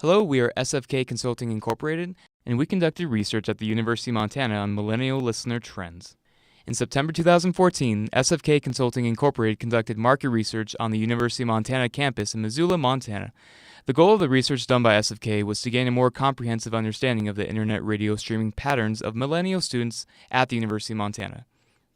Hello, we are SFK Consulting Incorporated, and we conducted research at the University of Montana on millennial listener trends. In September 2014, SFK Consulting Incorporated conducted market research on the University of Montana campus in Missoula, Montana. The goal of the research done by SFK was to gain a more comprehensive understanding of the internet radio streaming patterns of millennial students at the University of Montana.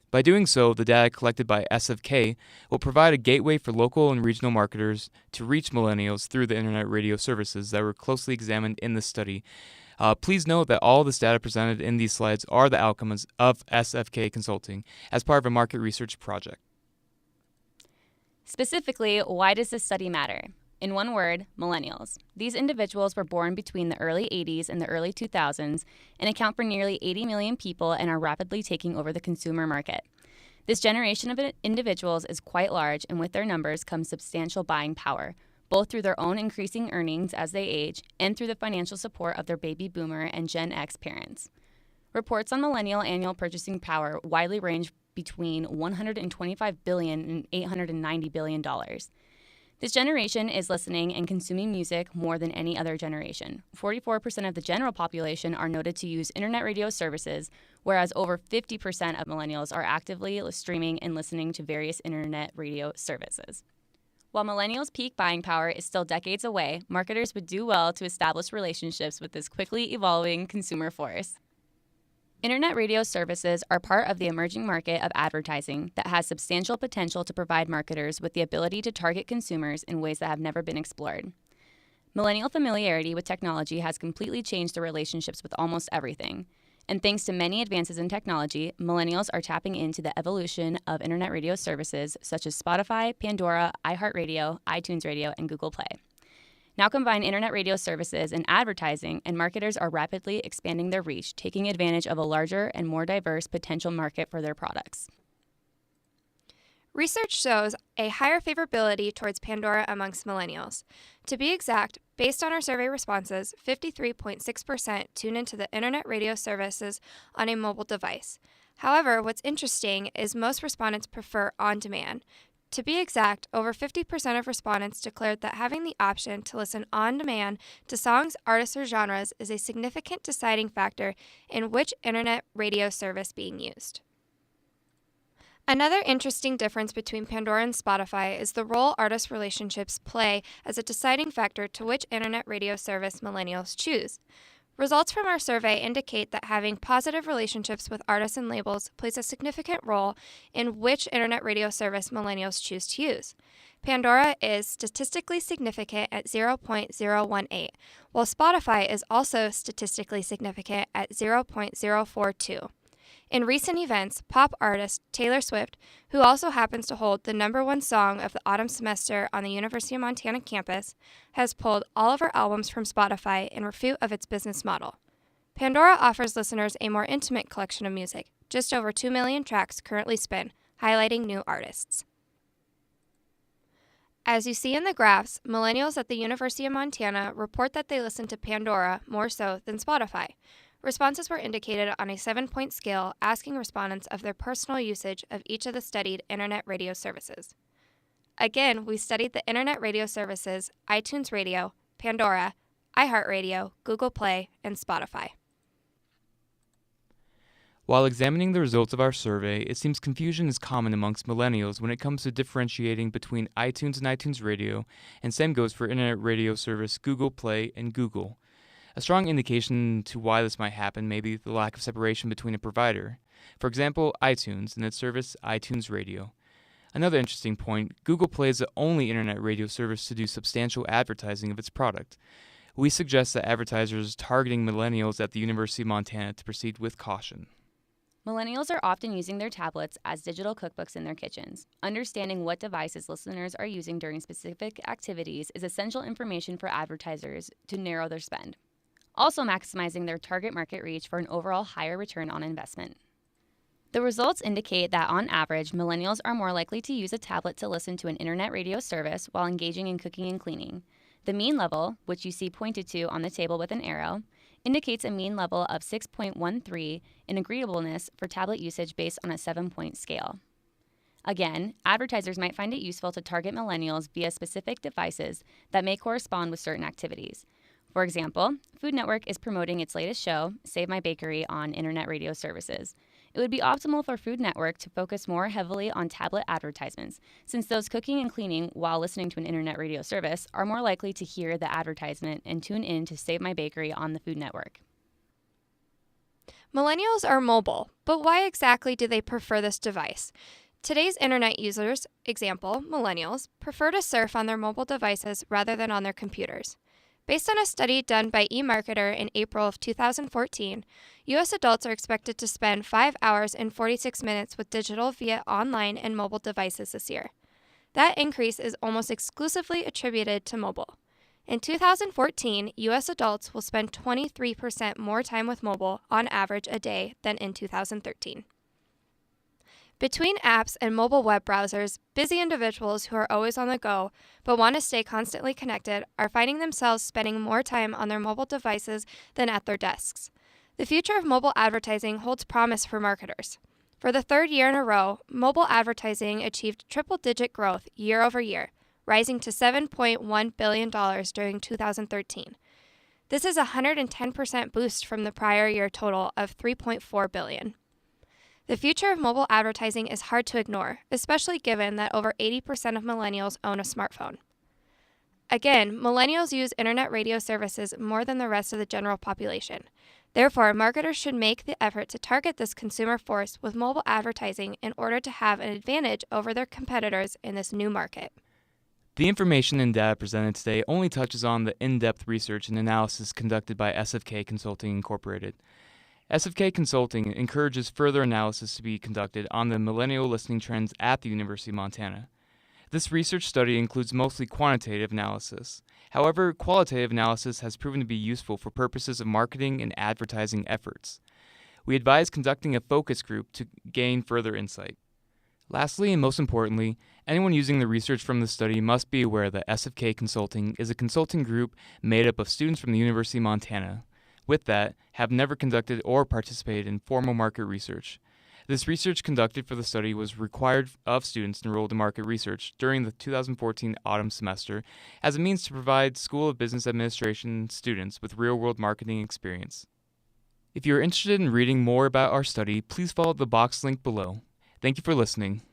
By doing so, the data collected by SFK will provide a gateway for local and regional marketers to reach millennials through the internet radio services that were closely examined in this study. Please note that all this data presented in these slides are the outcomes of SFK Consulting as part of a market research project. Specifically, why does this study matter? In one word, millennials. These individuals were born between the early 80s and the early 2000s and account for nearly 80 million people and are rapidly taking over the consumer market. This generation of individuals is quite large, and with their numbers comes substantial buying power, both through their own increasing earnings as they age and through the financial support of their baby boomer and Gen X parents. Reports on millennial annual purchasing power widely range between $125 billion and $890 billion. This generation is listening and consuming music more than any other generation. 44% of the general population are noted to use internet radio services, whereas over 50% of millennials are actively streaming and listening to various internet radio services. While millennials' peak buying power is still decades away, marketers would do well to establish relationships with this quickly evolving consumer force. Internet radio services are part of the emerging market of advertising that has substantial potential to provide marketers with the ability to target consumers in ways that have never been explored. Millennial familiarity with technology has completely changed their relationships with almost everything. And thanks to many advances in technology, millennials are tapping into the evolution of internet radio services such as Spotify, Pandora, iHeartRadio, iTunes Radio, and Google Play. Now combine internet radio services and advertising, and marketers are rapidly expanding their reach, taking advantage of a larger and more diverse potential market for their products. Research shows a higher favorability towards Pandora amongst millennials. To be exact, based on our survey responses, 53.6% tune into the internet radio services on a mobile device. However, what's interesting is most respondents prefer on-demand. To be exact, over 50% of respondents declared that having the option to listen on demand to songs, artists, or genres is a significant deciding factor in which internet radio service being used. Another interesting difference between Pandora and Spotify is the role artist relationships play as a deciding factor to which internet radio service millennials choose. Results from our survey indicate that having positive relationships with artists and labels plays a significant role in which internet radio service millennials choose to use. Pandora is statistically significant at 0.018, while Spotify is also statistically significant at 0.042. In recent events, pop artist Taylor Swift, who also happens to hold the #1 song of the autumn semester on the University of Montana campus, has pulled all of her albums from Spotify in refute of its business model. Pandora offers listeners a more intimate collection of music, just over 2 million tracks currently spin, highlighting new artists. As you see in the graphs, millennials at the University of Montana report that they listen to Pandora more so than Spotify. Responses were indicated on a 7-point scale, asking respondents of their personal usage of each of the studied internet radio services. Again, we studied the internet radio services iTunes Radio, Pandora, iHeartRadio, Google Play, and Spotify. While examining the results of our survey, it seems confusion is common amongst millennials when it comes to differentiating between iTunes and iTunes Radio, and same goes for internet radio service Google Play and Google. A strong indication to why this might happen may be the lack of separation between a provider. For example, iTunes and its service iTunes Radio. Another interesting point, Google Play is the only internet radio service to do substantial advertising of its product. We suggest that advertisers targeting millennials at the University of Montana to proceed with caution. Millennials are often using their tablets as digital cookbooks in their kitchens. Understanding what devices listeners are using during specific activities is essential information for advertisers to narrow their spend. Also maximizing their target market reach for an overall higher return on investment. The results indicate that on average, millennials are more likely to use a tablet to listen to an internet radio service while engaging in cooking and cleaning. The mean level, which you see pointed to on the table with an arrow, indicates a mean level of 6.13 in agreeableness for tablet usage based on a 7-point scale. Again, advertisers might find it useful to target millennials via specific devices that may correspond with certain activities. For example, Food Network is promoting its latest show, Save My Bakery, on internet radio services. It would be optimal for Food Network to focus more heavily on tablet advertisements, since those cooking and cleaning while listening to an internet radio service are more likely to hear the advertisement and tune in to Save My Bakery on the Food Network. Millennials are mobile, but why exactly do they prefer this device? Today's internet users, example, millennials, prefer to surf on their mobile devices rather than on their computers. Based on a study done by eMarketer in April of 2014, U.S. adults are expected to spend 5 hours and 46 minutes with digital via online and mobile devices this year. That increase is almost exclusively attributed to mobile. In 2014, U.S. adults will spend 23% more time with mobile on average a day than in 2013. Between apps and mobile web browsers, busy individuals who are always on the go but want to stay constantly connected are finding themselves spending more time on their mobile devices than at their desks. The future of mobile advertising holds promise for marketers. For the third year in a row, mobile advertising achieved triple-digit growth year over year, rising to $7.1 billion during 2013. This is a 110% boost from the prior year total of $3.4 billion. The future of mobile advertising is hard to ignore, especially given that over 80% of millennials own a smartphone. Again, millennials use internet radio services more than the rest of the general population. Therefore, marketers should make the effort to target this consumer force with mobile advertising in order to have an advantage over their competitors in this new market. The information and data presented today only touches on the in-depth research and analysis conducted by SFK Consulting Incorporated. SFK Consulting encourages further analysis to be conducted on the millennial listening trends at the University of Montana. This research study includes mostly quantitative analysis. However, qualitative analysis has proven to be useful for purposes of marketing and advertising efforts. We advise conducting a focus group to gain further insight. Lastly, and most importantly, anyone using the research from the study must be aware that SFK Consulting is a consulting group made up of students from the University of Montana. With that, have never conducted or participated in formal market research. This research conducted for the study was required of students enrolled in market research during the 2014 autumn semester as a means to provide School of Business Administration students with real-world marketing experience. If you are interested in reading more about our study, please follow the box link below. Thank you for listening.